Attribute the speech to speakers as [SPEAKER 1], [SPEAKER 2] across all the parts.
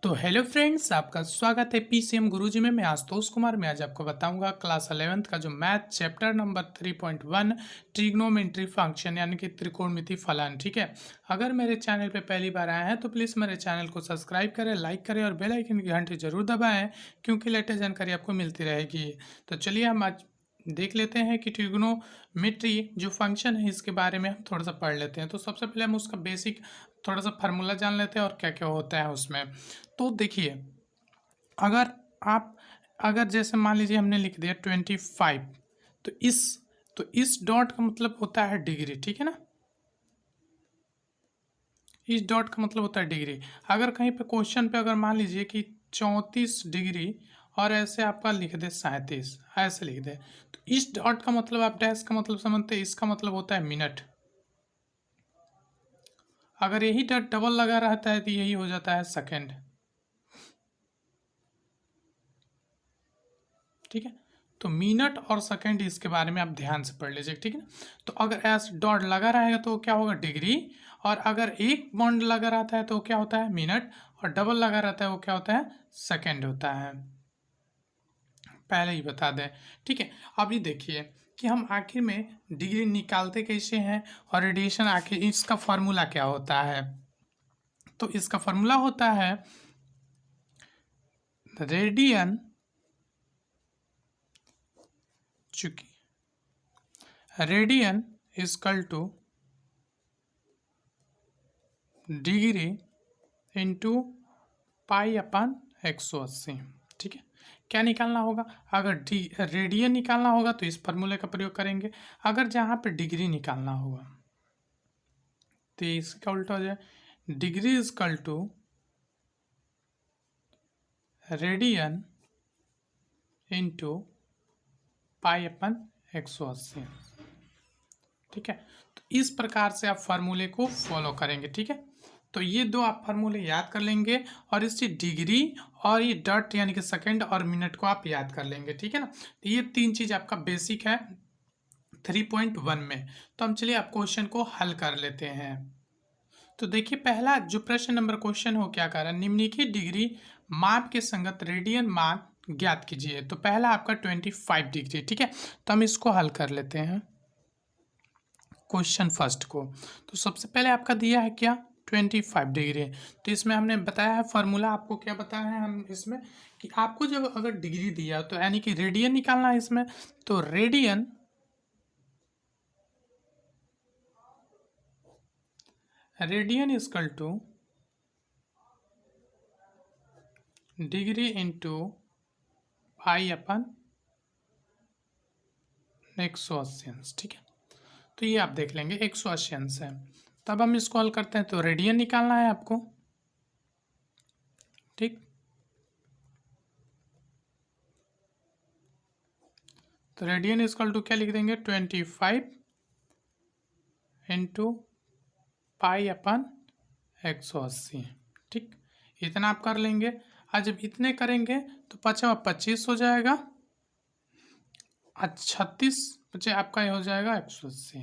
[SPEAKER 1] तो hello friends, आपका स्वागत है पीसीएम गुरुजी में। मैं आशुतोष कुमार। मैं आज आपको बताऊंगा क्लास 11th का जो math chapter number 3.1 trigonometry function यानी कि त्रिकोणमिति फलन। ठीक है, अगर मेरे चैनल पे पहली बार आए हैं तो प्लीज़ मेरे चैनल को सब्सक्राइब करें, लाइक करें और बेल आइकन की घंटी जरूर दबाएं, क्योंकि लेटेस्ट जानकारी आपको मिलती रहेगी। तो चलिए हम आज देख लेते हैं कि ट्रिग्नोमेट्री जो फंक्शन है इसके बारे में हम थोड़ा सा पढ़ लेते हैं। तो सबसे पहले हम उसका बेसिक थोड़ा सा फार्मूला जान लेते हैं और क्या क्या होता है उसमें। तो देखिए, अगर आप अगर जैसे मान लीजिए हमने लिख दिया 25, तो इस डॉट का मतलब होता है डिग्री। ठीक है ना, इस डॉट का मतलब होता है डिग्री। अगर कहीं पे क्वेश्चन पे अगर मान लीजिए कि 34 डिग्री और ऐसे आपका लिख दे 37, ऐसे लिख दे, तो इस डॉट का मतलब आप डैश का मतलब समझते हैं, इसका मतलब होता है मिनट। अगर यही डॉट डबल लगा रहता है तो यही हो जाता है सेकेंड। ठीक है, तो मिनट और सेकंड इसके बारे में आप ध्यान से पढ़ लीजिए। ठीक है ना, तो अगर ऐसे डॉट लगा रहेगा तो क्या होगा, डिग्री। और अगर एक बॉन्ड लगा रहता है तो क्या होता है, मिनट। और डबल लगा रहता है वो क्या होता है, सेकंड होता है। पहले ही बता दें। ठीक है, अभी देखिए कि हम आखिर में डिग्री निकालते कैसे हैं और रेडिएशन आखिर इसका फॉर्मूला क्या होता है। तो इसका फॉर्मूला होता है रेडियन, चूंकि radian is equal to degree into pi upon 180। ठीक है, क्या निकालना होगा, अगर रेडियन निकालना होगा तो इस फॉर्मूले का प्रयोग करेंगे। अगर जहाँ पे डिग्री निकालना होगा तो इसका उल्टा हो जाए, degree is equal to radian into pi upon 180। ठीक है, तो इस प्रकार से आप फार्मूले को फॉलो करेंगे। ठीक है, तो ये दो आप फार्मूले याद कर लेंगे और इसकी डिग्री और ये डॉट यानी कि सेकंड और मिनट को आप याद कर लेंगे। ठीक है ना, तो ये तीन चीज आपका बेसिक है 3.1 में। तो हम चलिए आप क्वेश्चन को हल कर लेते हैं। तो देखिए, पहला जो प्रश्न नंबर क्वेश्चन हो क्या कह रहा है, निम्नलिखित डिग्री माप के संगत रेडियन मान ज्ञात कीजिए। तो पहला आपका 25 डिग्री। ठीक है, तो हम इसको हल कर लेते हैं क्वेश्चन फर्स्ट को। तो सबसे पहले आपका दिया है क्या, 25 डिग्री। तो इसमें हमने बताया है फॉर्मूला, आपको क्या बताया है हम इसमें कि आपको जब अगर डिग्री दिया तो यानी कि रेडियन निकालना है इसमें। तो radian is equal to degree into pi upon 180। ठीक है, तो ये आप देख लेंगे 180 अंश है। तब हम इसको हल करते हैं, तो रेडियन निकालना है आपको। ठीक, तो रेडियन इजकल टू क्या लिख देंगे, 25 इंटू पाई अपन 180। ठीक, इतना आप कर लेंगे। आज जब इतने करेंगे तो 25 हो जाएगा, 36 बचे आपका ये हो जाएगा 180।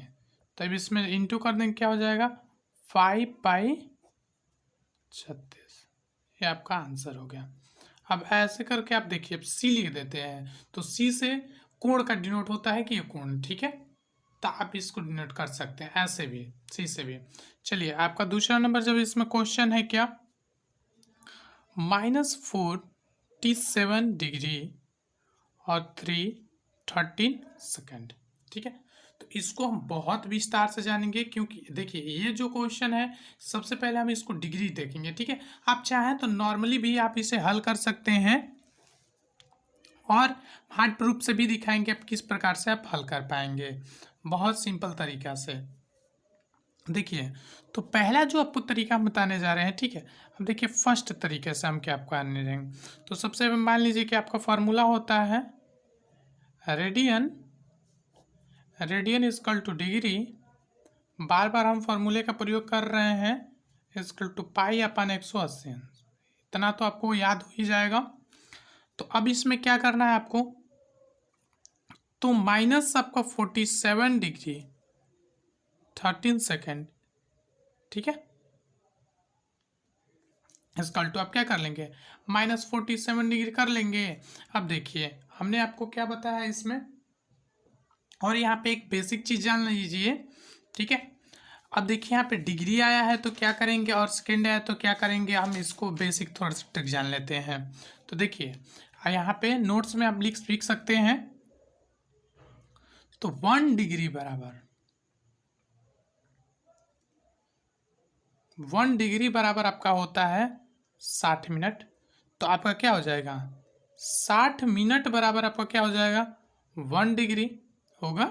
[SPEAKER 1] तब इसमें इंटू कर देंगे, क्या हो जाएगा 5/36। ये आपका आंसर हो गया। अब ऐसे करके आप देखिए, अब सी लिख देते हैं। तो सी से कोण का डिनोट होता है कि ये कोण। ठीक है, तो आप इसको डिनोट कर सकते हैं ऐसे भी, सी से भी। चलिए, आपका दूसरा नंबर जब इसमें क्वेश्चन है क्या, -47 डिग्री और 313 सेकंड। ठीक है, तो इसको हम बहुत विस्तार से जानेंगे, क्योंकि देखिए ये जो क्वेश्चन है सबसे पहले हम इसको डिग्री देखेंगे। ठीक है, आप चाहें तो नॉर्मली भी आप इसे हल कर सकते हैं और हार्ड प्रूफ से भी दिखाएंगे आप किस प्रकार से आप हल कर पाएंगे, बहुत सिंपल तरीका से। देखिए, तो पहला जो आपको तरीका हम बताने जा रहे हैं, ठीक है, अब देखिए फर्स्ट तरीके से हम क्या आपको आने रहेंगे। तो सबसे मान लीजिए कि आपका फॉर्मूला होता है radian, radian is equal to degree, बार बार हम फॉर्मूले का प्रयोग कर रहे हैं, इजकल टू पाई अपन 180। इतना तो आपको याद हो ही जाएगा। तो अब इसमें क्या करना है आपको, तो माइनस आपका 47 डिग्री 13 सेकेंड। ठीक है, इसकल टू आप क्या कर लेंगे, -47 डिग्री कर लेंगे। अब देखिए हमने आपको क्या बताया इसमें, और यहाँ पे एक बेसिक चीज़ जान लीजिए, ठीक है। अब देखिए यहाँ पे डिग्री आया है तो क्या करेंगे, और सेकेंड आया तो क्या करेंगे, हम इसको बेसिक थोड़ा सा ट्रिक जान लेते हैं। तो देखिए यहाँ पे नोट्स में आप लिख सकते हैं। तो 1 डिग्री बराबर 1 डिग्री बराबर आपका होता है 60 मिनट। तो आपका क्या हो जाएगा, 60 मिनट बराबर आपका क्या हो जाएगा, 1 डिग्री होगा,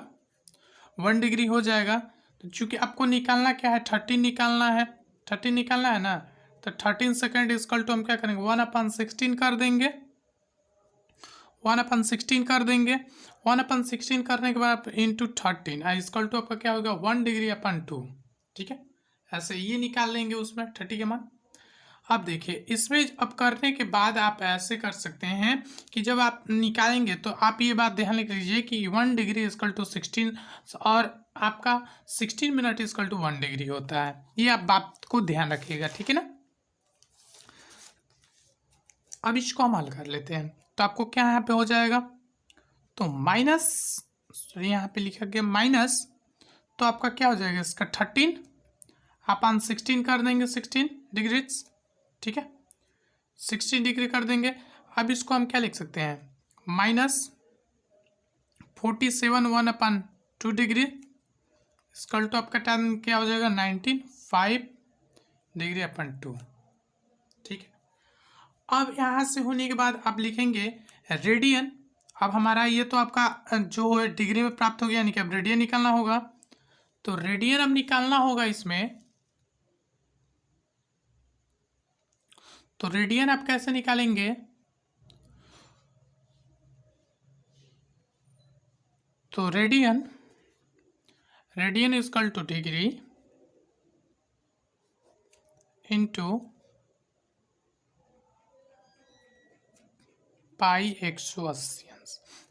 [SPEAKER 1] 1 डिग्री हो जाएगा। तो चूंकि आपको निकालना क्या है, 30 निकालना है, 30 निकालना है ना, तो 13 सेकेंड इसकल टू हम क्या करेंगे, 1/16 कर देंगे, 1/16 कर देंगे। 1/16 करने के बाद इंटू 13 इसकल टू आपका क्या होगा, 1 डिग्री अपन 2, ठीक है। ऐसे ये निकाल लेंगे उसमें 30 के मान। अब देखिए इसमें अब करने के बाद आप ऐसे कर सकते हैं कि जब आप निकालेंगे तो आप ये बात ध्यान रख लीजिए कि 1 डिग्री इक्वल टू 16 और आपका 16 मिनट इक्वल टू 1 डिग्री होता है। ये आप बात को ध्यान रखिएगा, ठीक है ना। अब इसको हम हल कर लेते हैं। तो आपको क्या यहाँ पे हो जाएगा, तो माइनस, यहाँ पे लिखा गया माइनस, तो आपका क्या हो जाएगा इसका 13 अपन 16 कर देंगे, 16 डिग्रीज, ठीक है, 60 डिग्री कर देंगे। अब इसको हम क्या लिख सकते हैं, -47 1/2 डिग्री इसकल टू आपका टाइम क्या हो जाएगा, 19 5 डिग्री अपन 2, ठीक है। अब यहाँ से होने के बाद आप लिखेंगे रेडियन। अब हमारा ये तो आपका जो है डिग्री में प्राप्त हो गया, यानी कि अब रेडियन निकालना होगा। तो रेडियन अब निकालना होगा इसमें, तो रेडियन आप कैसे निकालेंगे, तो radian equal to degree into पाई 180।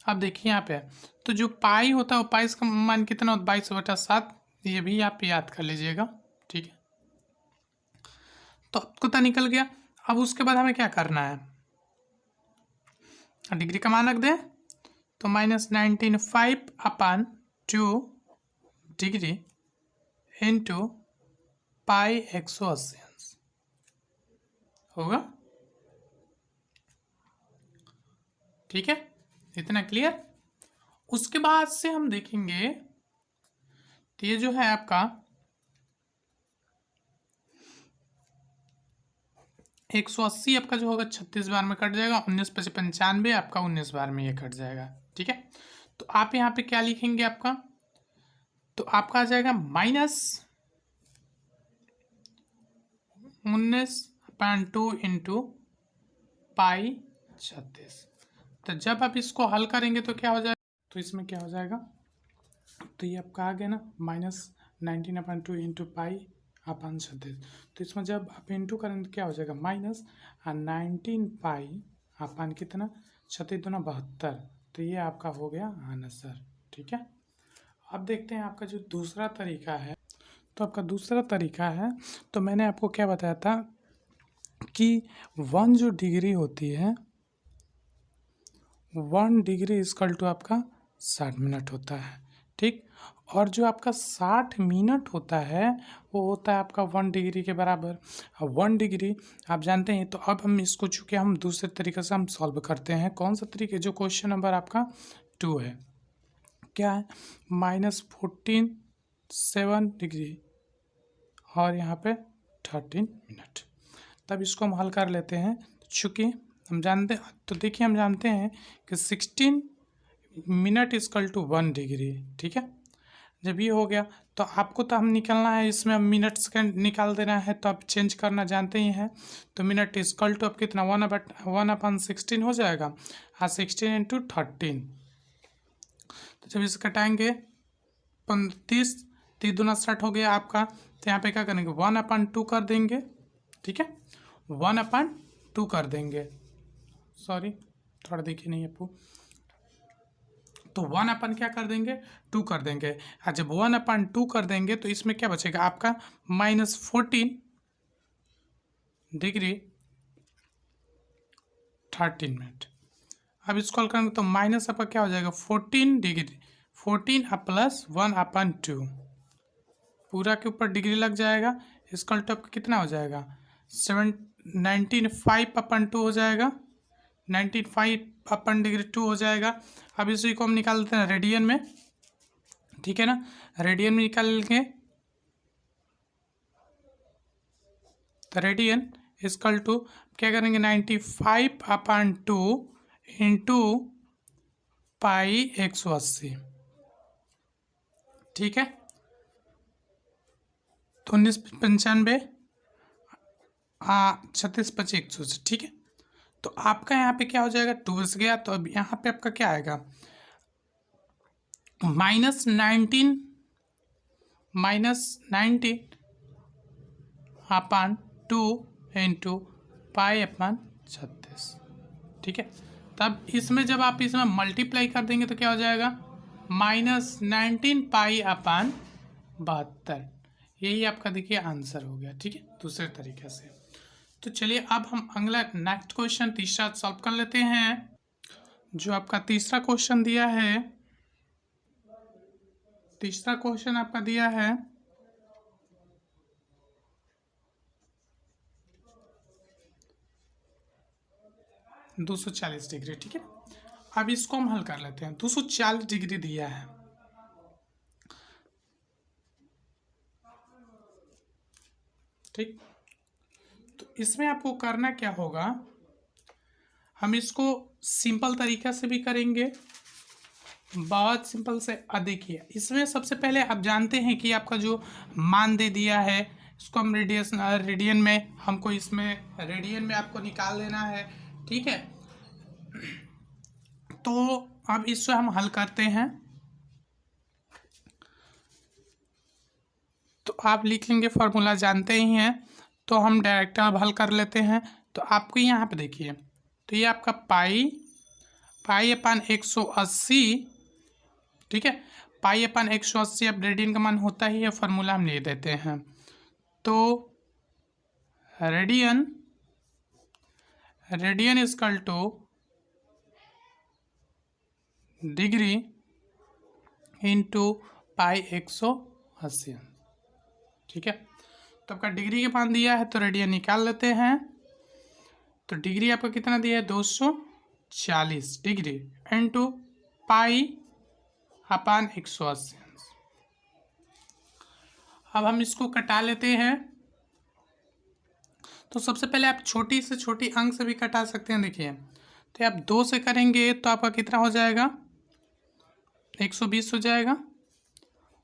[SPEAKER 1] अब देखिए यहाँ पे तो जो पाई होता है वो पाई का मान कितना होता है, 22/7। ये भी आप याद कर लीजिएगा, ठीक है। तो आपको तो निकल गया। अब उसके बाद हमें क्या करना है, डिग्री का मान रख दें, तो -19 5/2 डिग्री इंटू पाई 180 होगा, ठीक है। इतना क्लियर। उसके बाद से हम देखेंगे तो ये जो है आपका 180 आपका जो होगा 36 बार में कट जाएगा, 19/95 आपका 19 बार में ये कट जाएगा, ठीक है। तो आप यहाँ पे क्या लिखेंगे आपका, तो आपका आ जाएगा -19/2 इंटू पाई 36। तो जब आप इसको हल करेंगे तो क्या हो जाएगा, तो इसमें क्या हो जाएगा, तो ये आपका आ गया ना -19/2 इंटू पाई 36। तो इसमें जब आप इंटू करेंगे तो क्या हो जाएगा, -19 पाई कितना 36×2 तो ये आपका हो गया आंसर, ठीक है। अब देखते हैं आपका जो दूसरा तरीका है। तो आपका दूसरा तरीका है, तो मैंने आपको क्या बताया था कि 1 जो डिग्री होती है, 1 डिग्री इक्वल टू आपका 60 मिनट होता है, ठीक। और जो आपका 60 मिनट होता है वो होता है आपका 1 डिग्री के बराबर। अब 1 डिग्री आप जानते हैं। तो अब हम इसको चूँकि हम दूसरे तरीके से हम सॉल्व करते हैं। कौन सा तरीके, जो क्वेश्चन नंबर आपका 2 है, क्या है, -47 डिग्री और यहाँ पे 13 मिनट। तब इसको हम हल कर लेते हैं। चूँकि हम जानते, तो देखिए हम जानते हैं कि 16 मिनट इक्वल टू 1 डिग्री, ठीक है। जब ये हो गया तो आपको तो हम निकालना है, इसमें मिनट सेकेंड निकाल देना है, तो आप चेंज करना जानते ही हैं। तो मिनट इक्वल टू अब कितना 1/16 हो जाएगा, हाँ 16 इंटू 13। तो जब इसे कटाएंगे 35 3 दूना 60 हो गया आपका। तो यहाँ पे क्या करेंगे 1/2 कर देंगे, ठीक है, 1/2 कर देंगे, सॉरी थोड़ा देखिए नहीं आपको, तो 1 क्या कर देंगे 2 कर देंगे। और जब 1/2 कर देंगे तो इसमें क्या बचेगा आपका -14 डिग्री 13 मिनट। अब इसको हल करेंगे तो माइनस आपका क्या हो जाएगा 14 डिग्री, 14 प्लस 1/2 पूरा के ऊपर डिग्री लग जाएगा। इसका उल्टा आपका कितना हो जाएगा 19.5/2 हो जाएगा, 19.5/2 हो जाएगा। अब इसी को हम निकाल देते हैं रेडियन में, ठीक है ना। रेडियन में निकाल लेंगे तो रेडियन इसकल टू क्या करेंगे 95/2 इंटू पाई 180, ठीक है। तो 1995 36 25 180, ठीक है। तो आपका यहाँ पे क्या हो जाएगा 2 बच गया। तो अब यहाँ पे आपका क्या आएगा -19/2 इंटू पाई/36, ठीक है। तब इसमें जब आप इसमें मल्टीप्लाई कर देंगे तो क्या हो जाएगा -19π/72। यही आपका देखिए आंसर हो गया, ठीक है, दूसरे तरीके से। तो चलिए अब हम अगला नेक्स्ट क्वेश्चन तीसरा सॉल्व कर लेते हैं। जो आपका तीसरा क्वेश्चन दिया है, तीसरा क्वेश्चन आपका दिया है 240 डिग्री, ठीक है। अब इसको हम हल कर लेते हैं। 240 डिग्री दिया है, ठीक। तो इसमें आपको करना क्या होगा, हम इसको सिंपल तरीका से भी करेंगे, बहुत सिंपल से। देखिए इसमें सबसे पहले आप जानते हैं कि आपका जो मान दे दिया है इसको हम रेडियन में, हमको इसमें रेडियन में आपको निकाल लेना है, ठीक है। तो अब इससे हम हल करते हैं। तो आप लिख लेंगे, फॉर्मूला जानते ही हैं, तो हम डायरेक्ट अब हल कर लेते हैं। तो आपको यहाँ पे देखिए, तो ये आपका पाई/180, ठीक है। पाई/180 अब रेडियन का मान होता ही है, फॉर्मूला हम ले देते हैं। तो radian is equal to degree into pi, ठीक है। तो आपका डिग्री के मान दिया है तो रेडियन निकाल लेते हैं। तो डिग्री आपका कितना दिया है 240 डिग्री इंटू पाई/180। अब हम इसको कटा लेते हैं। तो सबसे पहले आप छोटी से छोटी अंक से भी कटा सकते हैं। देखिए तो आप 2 से करेंगे तो आपका कितना हो जाएगा 120 हो जाएगा,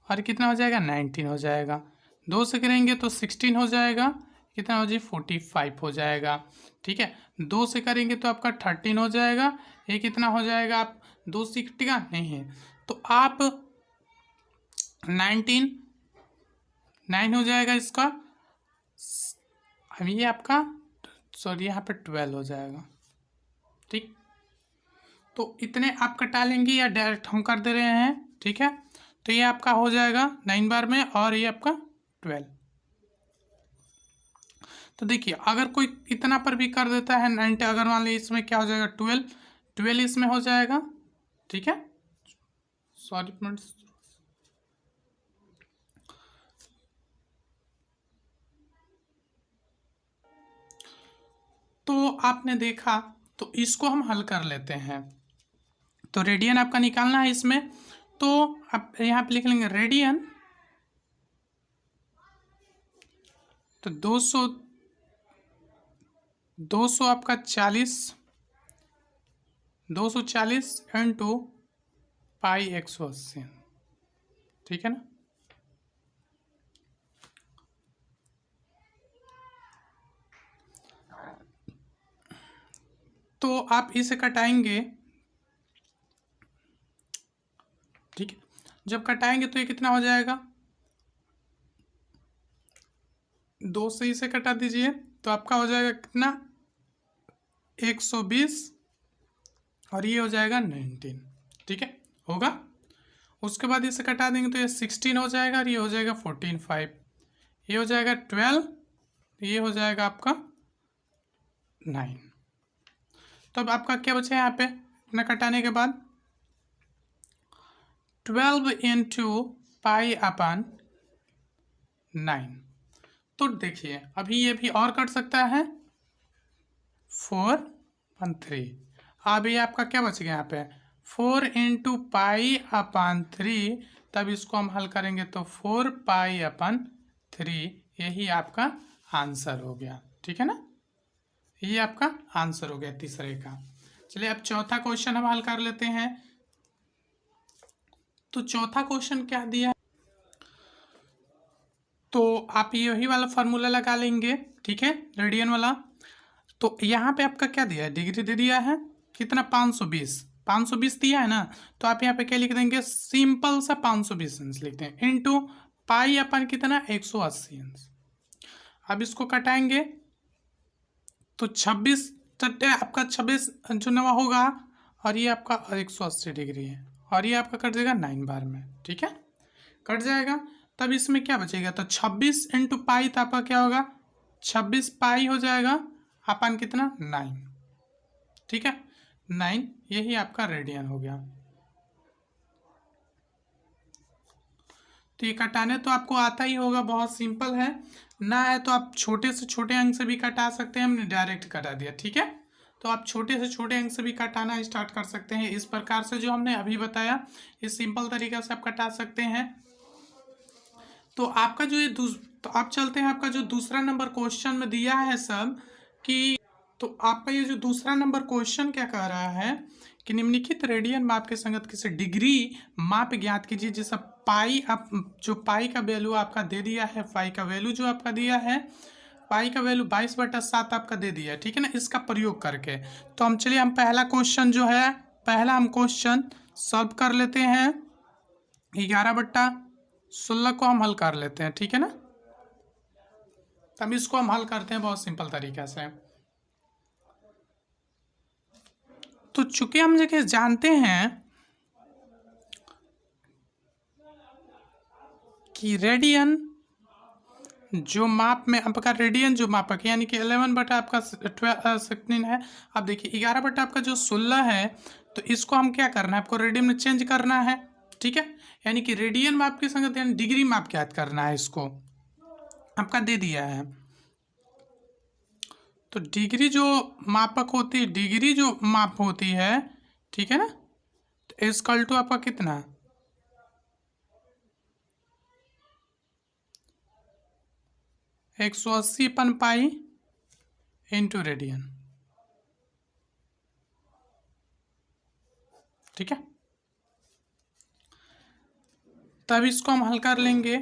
[SPEAKER 1] और कितना हो जाएगा 19 हो जाएगा। 2 से करेंगे तो 16 हो जाएगा, कितना हो जाए 45 हो जाएगा, ठीक है। 2 से करेंगे तो आपका 13 हो जाएगा, ये कितना हो जाएगा, आप 2 से कटेगा नहीं है तो आप 9 हो जाएगा इसका। अब ये आपका सॉरी यहाँ पे 12 हो जाएगा, ठीक। तो इतने आप कटा लेंगे या डायरेक्ट हम कर दे रहे हैं, ठीक है। तो ये आपका हो जाएगा 9 बार में, और ये आपका 12। तो देखिए अगर कोई इतना पर भी कर देता है 90, अगर मान लीजिए इसमें क्या हो जाएगा 12 इसमें हो जाएगा, ठीक है। सॉरी तो आपने देखा, तो इसको हम हल कर लेते हैं। तो रेडियन आपका निकालना है इसमें, तो आप यहाँ पे लिख लेंगे रेडियन, तो 200 आपका 240 इंटू पाई/180, ठीक है ना। तो आप इसे कटाएंगे, ठीक है। जब कटाएंगे तो ये कितना हो जाएगा 2 से इसे कटा दीजिए तो आपका हो जाएगा कितना 120, और ये हो जाएगा 19, ठीक है, होगा। उसके बाद इसे कटा देंगे तो ये 16 हो जाएगा, और ये हो जाएगा 14 5, ये हो जाएगा 12, ये हो जाएगा आपका 9। तो अब आपका क्या बचा यहाँ पे इतना कटाने के बाद 12 इंटू पाई अपन 9। तो देखिए अभी ये भी और कट सकता है 4 और 3। अब ये आपका क्या बच गया यहाँ पे 4 इंटू पाई अपन 3, तब इसको हम हल करेंगे तो 4 पाई अपन 3, यही आपका आंसर हो गया। ठीक है ना, ये आपका आंसर हो गया तीसरे का। चलिए अब चौथा क्वेश्चन हम हल कर लेते हैं। तो चौथा क्वेश्चन क्या दिया, तो आप यही वाला फॉर्मूला लगा लेंगे। ठीक है, रेडियन वाला। तो यहाँ पे आपका क्या दिया है, डिग्री दे दिया है कितना 520 दिया है ना। तो आप यहाँ पे क्या लिख देंगे, सिंपल सा 520 अंश लिखते हैं इंटू पाई अपन कितना 180 अंश। अब इसको कटाएंगे तो 26 आपका 26 जो नवा होगा, और ये आपका 180 डिग्री है, और ये आपका कट जाएगा 9 बार में। ठीक है, कट जाएगा। तब इसमें क्या बचेगा, तो 26 इंटू पाई, तो आपका क्या होगा 26 पाई हो जाएगा अपन कितना 9। ठीक है, 9, यही आपका रेडियन हो गया। तो ये कटाने तो आपको आता ही होगा, बहुत सिंपल है ना। है तो आप छोटे से छोटे अंक से भी कटा सकते हैं, हमने डायरेक्ट कटा दिया। ठीक है, तो आप छोटे से छोटे अंक से भी कटाना स्टार्ट कर सकते हैं इस प्रकार से जो हमने अभी बताया, इस सिंपल तरीका से आप कटा सकते हैं। तो आपका जो ये तो आप चलते हैं, आपका जो दूसरा नंबर क्वेश्चन में दिया है सब कि, तो आपका ये जो दूसरा नंबर क्वेश्चन क्या कह रहा है कि निम्नलिखित रेडियन माप के संगत किसी डिग्री माप ज्ञात कीजिए जिसका पाई, आप जो पाई का वैल्यू आपका दे दिया है, पाई का वैल्यू जो आपका दिया है, पाई का वैल्यू 22/7 आपका दे दिया है। ठीक है ना, इसका प्रयोग करके। तो हम चलिए हम पहला क्वेश्चन जो है, पहला हम क्वेश्चन सॉल्व कर लेते हैं। 11/16 को हम हल कर लेते हैं। ठीक है ना, तब इसको हम हल करते हैं बहुत सिंपल तरीके से। तो चूंकि हम जगह जानते हैं कि रेडियन जो माप में आपका रेडियन जो मापक यानी कि 11 बटा आपका 16 है। अब देखिए 11 बटा आपका जो 16 है, तो इसको हम क्या करना है, आपको रेडियन में चेंज करना है। ठीक है, यानी कि रेडियन माप के संगत यानी डिग्री माप ज्ञात करना है, इसको आपका दे दिया है। तो डिग्री जो मापक होती है, डिग्री जो माप होती है, ठीक है ना, तो इक्वल टू आपका कितना 180 पाई इंटू रेडियन। ठीक है, तब इसको हम हल कर लेंगे।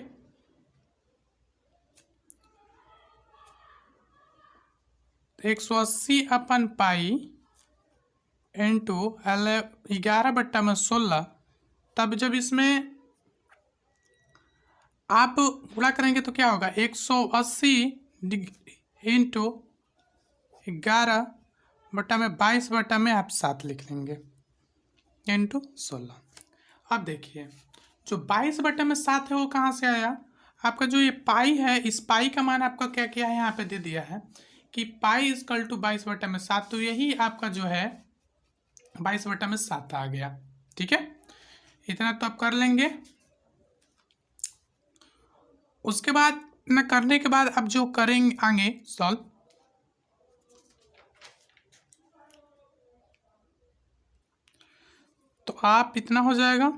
[SPEAKER 1] तो 180 पाई इंटू 11/16, तब जब इसमें आप गुणा करेंगे तो क्या होगा 180 इंटू 11/22 आप 7 लिख लेंगे इंटू 16। अब देखिए जो 22/7 है वो कहाँ से आया, आपका जो ये पाई है, इस पाई का मान आपका क्या किया है यहाँ पे दे दिया है कि पाई इक्वल टू 22/7, तो यही आपका जो है 22/7 आ गया। ठीक है, इतना तो आप कर लेंगे। उसके बाद न करने के बाद अब जो करेंगे आगे सॉल्व, तो आप इतना हो जाएगा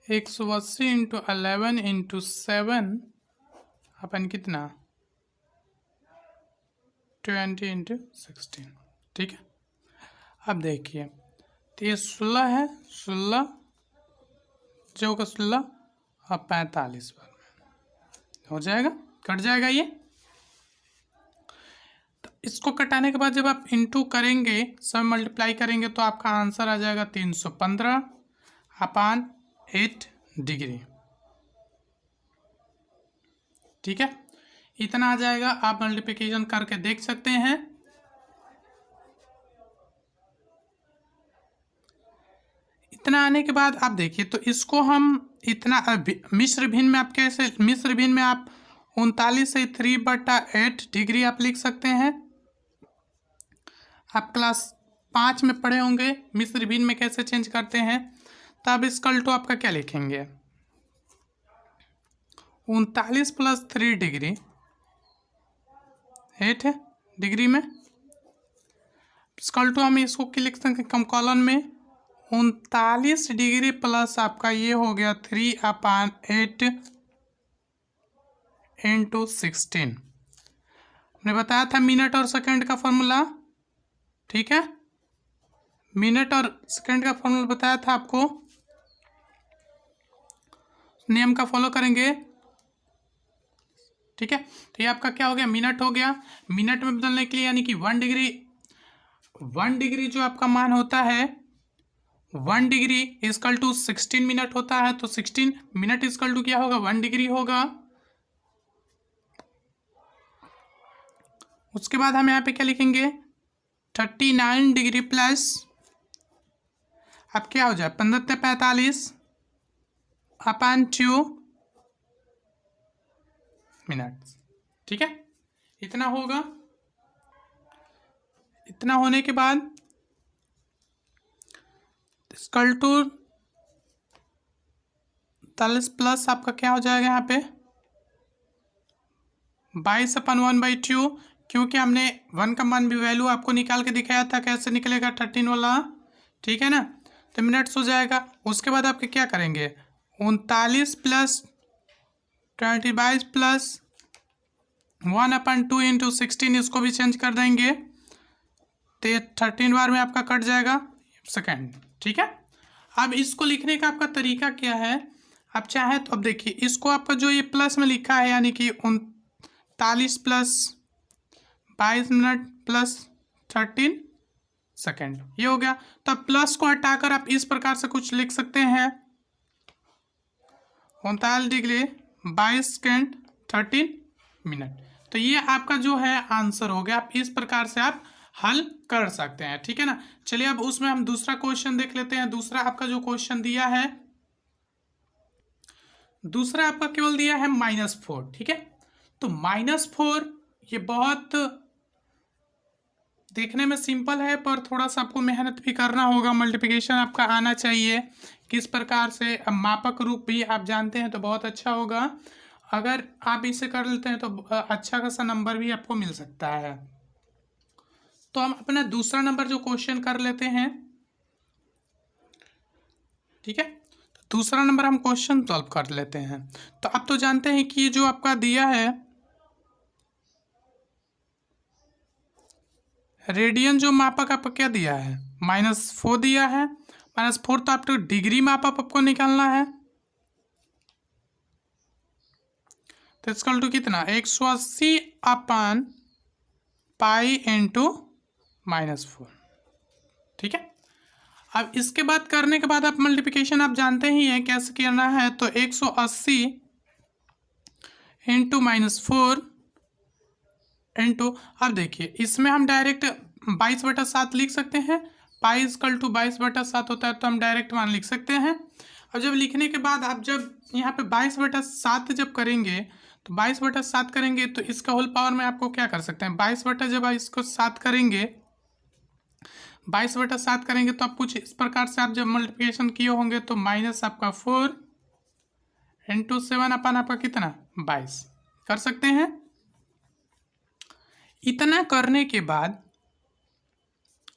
[SPEAKER 1] 180 इंटू 11 इंटू 7 अपन कितना 20 इंटू 16। ठीक है, अब देखिए तो ये 16 है, 16 जो का 16 और 45 बार हो जाएगा, कट जाएगा ये। तो इसको कटाने के बाद जब आप इंटू करेंगे, सब मल्टीप्लाई करेंगे, तो आपका आंसर आ जाएगा 315/8 डिग्री। ठीक है, इतना आ जाएगा, आप मल्टीप्लिकेशन करके देख सकते हैं। इतना आने के बाद आप देखिए, तो इसको हम इतना मिश्र भिन्न में आप कैसे, मिश्र भिन्न में आप 39 से 3/8 डिग्री आप लिख सकते हैं। आप क्लास 5 में पढ़े होंगे मिश्र भिन्न में कैसे चेंज करते हैं। तो अब इसकल टू आपका क्या लिखेंगे, 39 + 3 डिग्री 8 है डिग्री में। इसकल टू हम इसको क्या लिख सकते हैं कम कॉलन में, 39 डिग्री प्लस आपका ये हो गया 3/8 × 16। हमने बताया था मिनट और सेकंड का फॉर्मूला, ठीक है, मिनट और सेकंड का फॉर्मूला बताया था आपको, नियम का फॉलो करेंगे, ठीक है। तो ये आपका क्या हो गया, मिनट हो गया। मिनट में बदलने के लिए यानी कि 1 डिग्री जो आपका मान होता है 1 डिग्री इक्वल टू 16 मिनट होता है। तो 16 मिनट इक्वल टू क्या होगा, 1 डिग्री होगा। उसके बाद हम यहाँ पे क्या लिखेंगे, 39 डिग्री प्लस अब क्या हो जाए 15/45/2 मिनट, ठीक है। इतना होगा। इतना होने के बाद इक्वल टू 40 प्लस आपका क्या हो जाएगा यहाँ पे 22/1/2, क्योंकि हमने 1 का मान भी वैल्यू आपको निकाल के दिखाया था कैसे निकलेगा 13 वाला, ठीक है ना। तो मिनट्स हो जाएगा। उसके बाद आपके क्या करेंगे 39 + 22 + 1/2 × 16, इसको भी चेंज कर देंगे तो ये 13 बार में आपका कट जाएगा सेकेंड, ठीक है। अब इसको लिखने का आपका तरीका क्या है, आप चाहे तो अब देखिए इसको आपका जो ये प्लस में लिखा है यानी कि 39 + 22 मिनट + 13 सेकेंड, ये हो गया। तो अब प्लस को हटाकर आप इस प्रकार से कुछ लिख सकते हैं 39 डिग्री 22 सेकेंड 13 मिनट। तो ये आपका जो है आंसर हो गया। आप इस प्रकार से आप हल कर सकते हैं, ठीक है ना। चलिए अब उसमें हम दूसरा क्वेश्चन देख लेते हैं। दूसरा आपका जो क्वेश्चन दिया है, दूसरा आपका केवल दिया है -4, ठीक है। तो -4 ये बहुत देखने में सिंपल है पर थोड़ा सा आपको मेहनत भी करना होगा। मल्टीप्लिकेशन आपका आना चाहिए किस प्रकार से, अब मापक रूप भी आप जानते हैं तो बहुत अच्छा होगा। अगर आप इसे कर लेते हैं तो अच्छा खासा नंबर भी आपको मिल सकता है। तो हम अपना दूसरा नंबर जो क्वेश्चन कर लेते हैं, ठीक है। तो दूसरा नंबर हम क्वेश्चन सॉल्व कर लेते हैं। तो आप तो जानते हैं कि जो आपका दिया है रेडियन जो मापक आपका क्या दिया है -4 दिया है। -4 तो आपको डिग्री मापक आपको निकालना है। तो इक्वल टू कितना 180/π × -4, ठीक है। अब इसके बाद करने के बाद आप मल्टीप्लिकेशन आप जानते ही हैं कैसे करना है। तो 180 × -4 × अब देखिए इसमें हम डायरेक्ट 22/7 लिख सकते हैं। पाई इक्वल टू 22/7 होता है तो हम डायरेक्ट मान लिख सकते हैं। अब जब लिखने के बाद आप जब यहाँ पे 22/7 जब करेंगे तो 22/7 करेंगे तो इसका होल पावर में आपको क्या कर सकते हैं 22 जब इसको 7 करेंगे 22/7 करेंगे तो आप कुछ इस प्रकार से आप जब मल्टीप्लिकेशन किए होंगे तो माइनस आपका 4 × 7 अपन आपका कितना 22 कर सकते हैं। इतना करने के बाद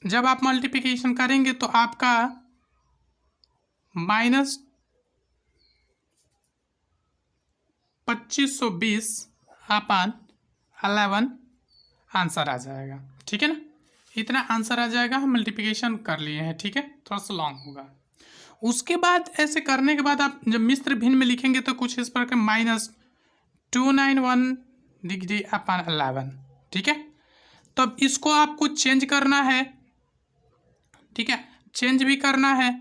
[SPEAKER 1] जब आप मल्टीप्लिकेशन करेंगे तो आपका -2520/11 आंसर आ जाएगा, ठीक है ना। इतना आंसर आ जाएगा। हम मल्टीप्लिकेशन कर लिए हैं, ठीक है, थोड़ा सा लॉन्ग होगा। उसके बाद ऐसे करने के बाद आप जब मिश्र भिन्न में लिखेंगे तो कुछ इस प्रकार -291 डिग्री/11, ठीक है। तो अब इसको आपको चेंज करना है, ठीक है, चेंज भी करना है।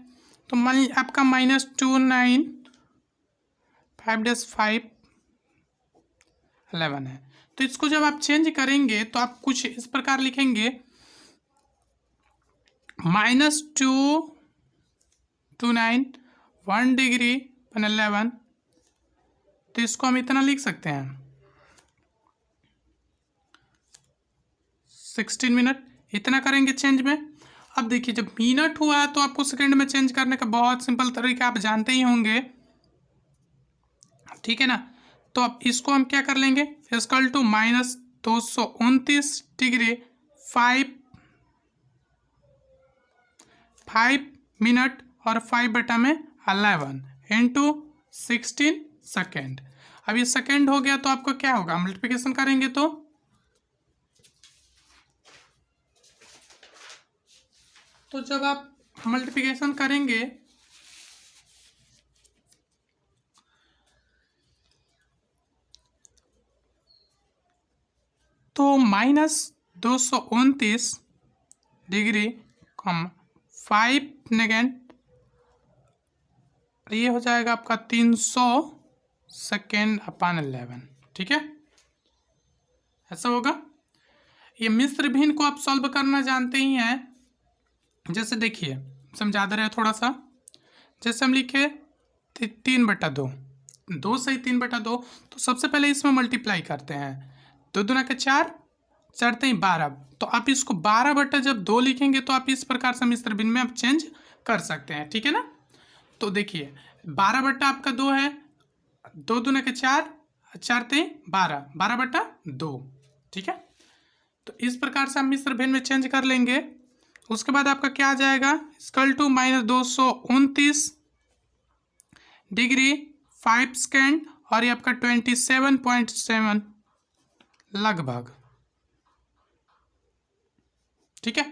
[SPEAKER 1] तो मान लीजिए आपका -295/511 है। तो इसको जब आप चेंज करेंगे तो आप कुछ इस प्रकार लिखेंगे -229 डिग्री/11। तो इसको हम इतना लिख सकते हैं 16 मिनट, इतना करेंगे चेंज में। अब देखिए जब मिनट हुआ तो आपको सेकंड में चेंज करने का बहुत सिंपल तरीका आप जानते ही होंगे, ठीक है ना। तो अब इसको हम क्या कर लेंगे, इक्वल टू -229 डिग्री 5 मिनट और 5/11 इंटू 16 सेकेंड। अब ये सेकेंड हो गया तो आपको क्या होगा, मल्टीप्लिकेशन करेंगे तो जब आप मल्टीप्लिकेशन करेंगे तो -229 डिग्री 5 नेगेंट, ये हो जाएगा आपका 300 सेकेंड अपन 11, ठीक है, ऐसा होगा। ये मिस्र भिन्न को आप सॉल्व करना जानते ही हैं। जैसे देखिए समझा दे रहे हैं थोड़ा सा, जैसे हम लिखे 3/2, 2 से 3/2, तो सबसे पहले इसमें मल्टीप्लाई करते हैं, 2 दूना के 4, 4 3 12, तो आप इसको 12/2 लिखेंगे तो आप इस प्रकार से मिस्र भिन्न में आप चेंज कर सकते हैं, ठीक है ना। तो देखिए 12/2 है, 2 दूना के 4, 4 3 12, 12/2, ठीक है। तो इस प्रकार से हम मिस्र भिन्न में चेंज कर लेंगे। उसके बाद आपका क्या आ जाएगा, इक्वल टू -229 डिग्री 5 सेकेंड और ये आपका 27.7 लगभग, ठीक है।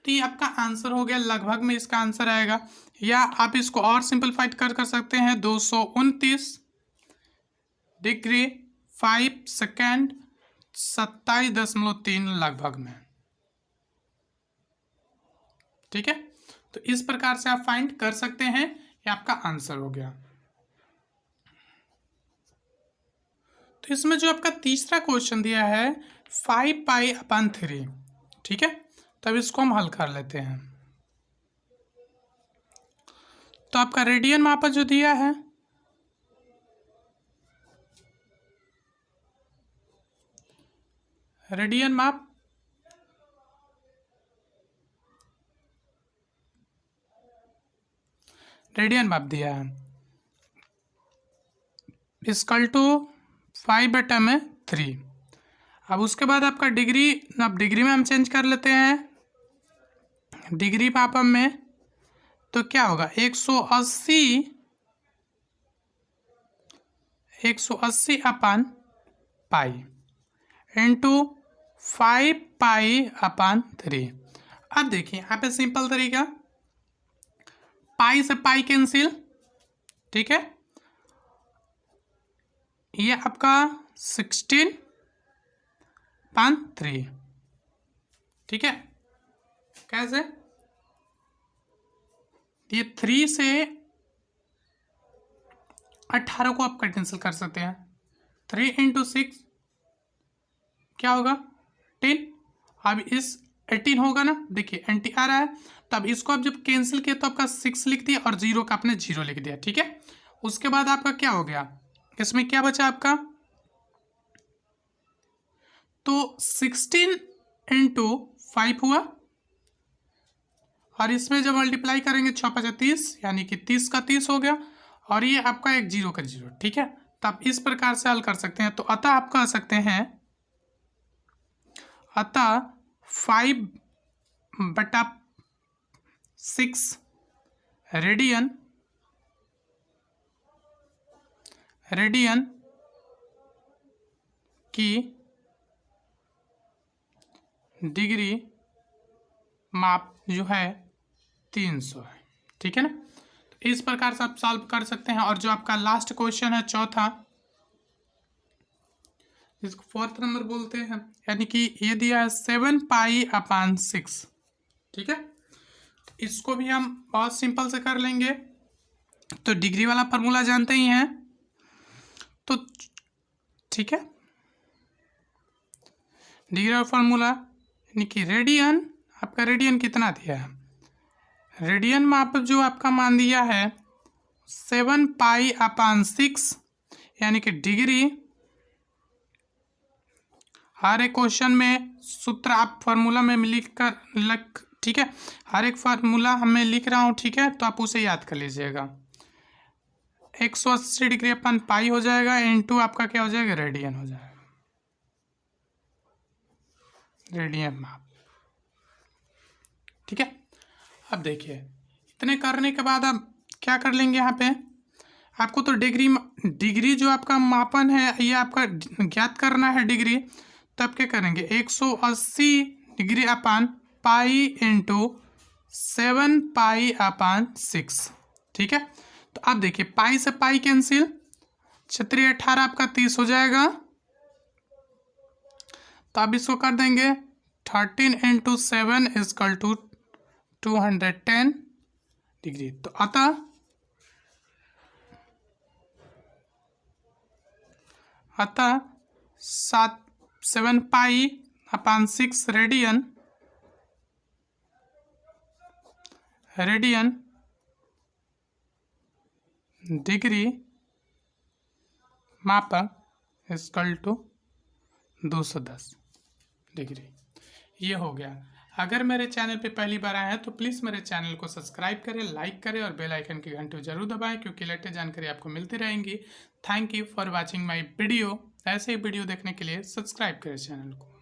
[SPEAKER 1] तो ये आपका आंसर हो गया, लगभग में इसका आंसर आएगा। या आप इसको और सिंपलीफाइड कर सकते हैं, 229 डिग्री 5 सेकेंड 27.3 लगभग में, ठीक है। तो इस प्रकार से आप फाइंड कर सकते हैं, ये आपका आंसर हो गया। तो इसमें जो आपका तीसरा क्वेश्चन दिया है 5π/3, ठीक है, तब इसको हम हल कर लेते हैं। तो आपका रेडियन मापा जो दिया है, रेडियन माप दिया है, इक्वल टू 5/3। अब उसके बाद आपका डिग्री, अब डिग्री में हम चेंज कर लेते हैं, डिग्री मापन में तो क्या होगा, 180/π इंटू 5π/3। अब देखिए यहाँ पे सिंपल तरीका, पाई से पाई कैंसिल, ठीक है, ये आपका 16/3, ठीक है। कैसे, ये 3 से 18 को आप कैंसिल कर सकते हैं, 3 × 6 क्या होगा 10। अब इस 18 होगा ना, देखिए एंटी आ रहा है, तो अब इसको आप जब कैंसिल किया तो आपका 6 लिख दिया और 0 का आपने 0 लिख दिया, ठीक है। उसके बाद आपका क्या हो गया, इसमें क्या बचा आपका, तो 16 × 5 हुआ और इसमें जब मल्टीप्लाई करेंगे 6 5 30, यानी कि 30 का 30 हो गया और ये आपका एक 0 का 0, ठीक है। तो आप इस प्रकार से हल कर सकते हैं। तो अतः आप कह सकते हैं, अतः 5/6 रेडियन की डिग्री माप जो है 300 है, ठीक है ना। तो इस प्रकार से आप सॉल्व कर सकते हैं। और जो आपका लास्ट क्वेश्चन है चौथा, जिसको 4th नंबर बोलते हैं, यानी कि ये दिया है 7π/6, ठीक है। तो इसको भी हम बहुत सिंपल से कर लेंगे। तो डिग्री वाला फार्मूला जानते ही हैं, तो ठीक है, डिग्री वाला फार्मूला यानी कि रेडियन, आपका रेडियन कितना दिया है, रेडियन में आप जो आपका मान दिया है 7π/6, यानी कि डिग्री हर एक क्वेश्चन में सूत्र आप फार्मूला में ठीक है, हर एक फार्मूला हमें लिख रहा हूँ, ठीक है, तो आप उसे याद कर लीजिएगा। 180 डिग्री अपन पाई हो जाएगा, इनटू आपका क्या हो जाएगा, रेडियन हो जाएगा, रेडियन माप, ठीक है। अब देखिए इतने करने के बाद अब क्या कर लेंगे, यहाँ पे आपको तो डिग्री जो आपका मापन है ये आपका ज्ञात करना है डिग्री, तो आप क्या करेंगे 180 डिग्री अपान पाई इंटू 7 पाई अपान 6, ठीक है। तो अब देखिए पाई से पाई कैंसिल, 18 आपका 30 हो जाएगा, तो अब इसको कर देंगे 13 इंटू 7 इजकल टू 210 डिग्री। तो अतः 7 पाई अपान 6 रेडियन डिग्री मापक इजकल टू 210 डिग्री। ये हो गया। अगर मेरे चैनल पे पहली बार आए हैं तो प्लीज़ मेरे चैनल को सब्सक्राइब करें, लाइक करें और बेल आइकन की घंटी जरूर दबाएं, क्योंकि लेटेस्ट जानकारी आपको मिलती रहेंगी। Thank you for watching my video. ऐसे ही वीडियो देखने के लिए सब्सक्राइब करें चैनल को।